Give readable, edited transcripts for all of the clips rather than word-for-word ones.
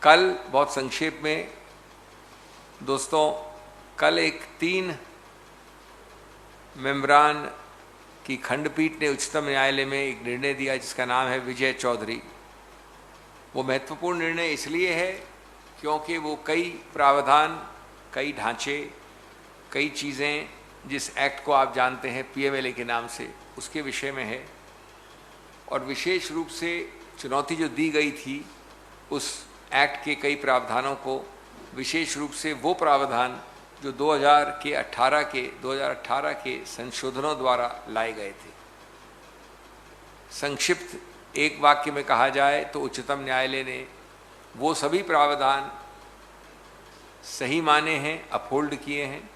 कल बहुत संक्षेप में दोस्तों, कल एक 3 मेंबरान की खंडपीठ ने उच्चतम न्यायालय में एक निर्णय दिया जिसका नाम है विजय चौधरी। वो महत्वपूर्ण निर्णय इसलिए है क्योंकि वो कई प्रावधान, कई ढांचे, कई चीज़ें जिस एक्ट को आप जानते हैं पीएमएलए के नाम से, उसके विषय में है। और विशेष रूप से चुनौती जो दी गई थी उस एक्ट के कई प्रावधानों को, विशेष रूप से वो प्रावधान जो 2018 के संशोधनों द्वारा लाए गए थे। संक्षिप्त एक वाक्य में कहा जाए तो उच्चतम न्यायालय ने वो सभी प्रावधान सही माने हैं, अपहोल्ड किए हैं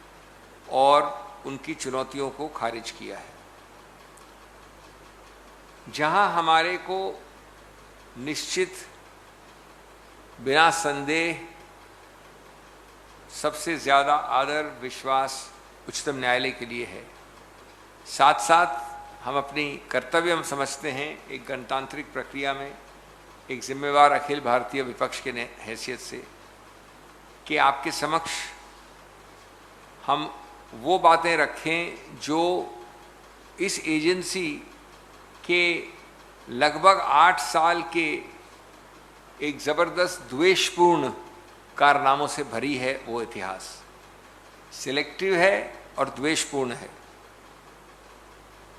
और उनकी चुनौतियों को खारिज किया है। जहां हमारे को निश्चित बिना संदेह सबसे ज़्यादा आदर विश्वास उच्चतम न्यायालय के लिए है, साथ साथ हम अपनी कर्तव्य हम समझते हैं एक गणतांत्रिक प्रक्रिया में, एक जिम्मेवार अखिल भारतीय विपक्ष के हैसियत से, कि आपके समक्ष हम वो बातें रखें जो इस एजेंसी के लगभग 8 साल के एक ज़बरदस्त द्वेषपूर्ण कारनामों से भरी है। वो इतिहास सिलेक्टिव है और द्वेषपूर्ण है।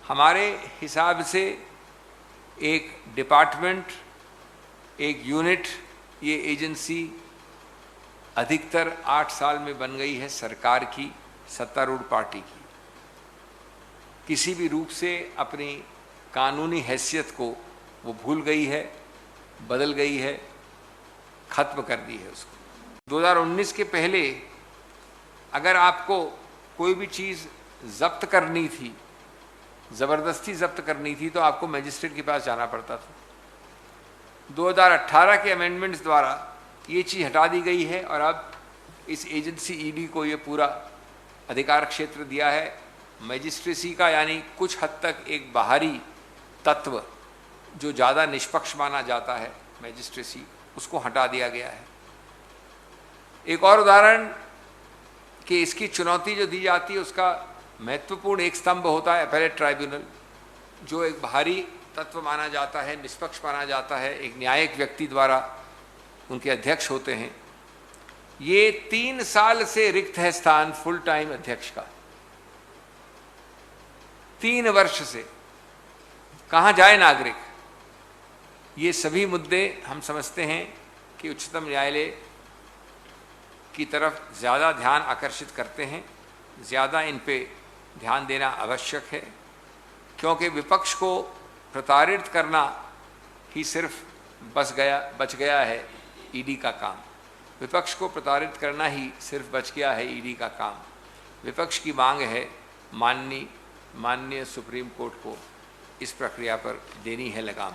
हमारे हिसाब से एक डिपार्टमेंट, एक यूनिट, ये एजेंसी अधिकतर 8 साल में बन गई है सरकार की, सत्तारूढ़ पार्टी की। किसी भी रूप से अपनी कानूनी हैसियत को वो भूल गई है, बदल गई है, खत्म कर दी है उसको। 2019 के पहले अगर आपको कोई भी चीज़ जब्त करनी थी, ज़बरदस्ती जब्त करनी थी, तो आपको मजिस्ट्रेट के पास जाना पड़ता था। 2018 के अमेंडमेंट्स द्वारा ये चीज़ हटा दी गई है और अब इस एजेंसी ईडी को ये पूरा अधिकार क्षेत्र दिया है मजिस्ट्रेसी का, यानी कुछ हद तक एक बाहरी तत्व जो ज़्यादा निष्पक्ष माना जाता है मजिस्ट्रेसी, उसको हटा दिया गया है। एक और उदाहरण कि इसकी चुनौती जो दी जाती है उसका महत्वपूर्ण एक स्तंभ होता है अपीलेट ट्राइब्यूनल, जो एक बाहरी तत्व माना जाता है, निष्पक्ष माना जाता है, एक न्यायिक व्यक्ति द्वारा उनके अध्यक्ष होते हैं। ये 3 साल से रिक्त है स्थान फुल टाइम अध्यक्ष का। 3 वर्ष से कहाँ जाए नागरिक? ये सभी मुद्दे हम समझते हैं कि उच्चतम न्यायालय की तरफ ज़्यादा ध्यान आकर्षित करते हैं, ज़्यादा इन पे ध्यान देना आवश्यक है, क्योंकि विपक्ष को प्रताड़ित करना ही सिर्फ बच गया है ईडी का काम। विपक्ष को प्रताड़ित करना ही सिर्फ बच गया है ईडी का काम। विपक्ष की मांग है माननीय सुप्रीम कोर्ट को इस प्रक्रिया पर देनी है लगाम।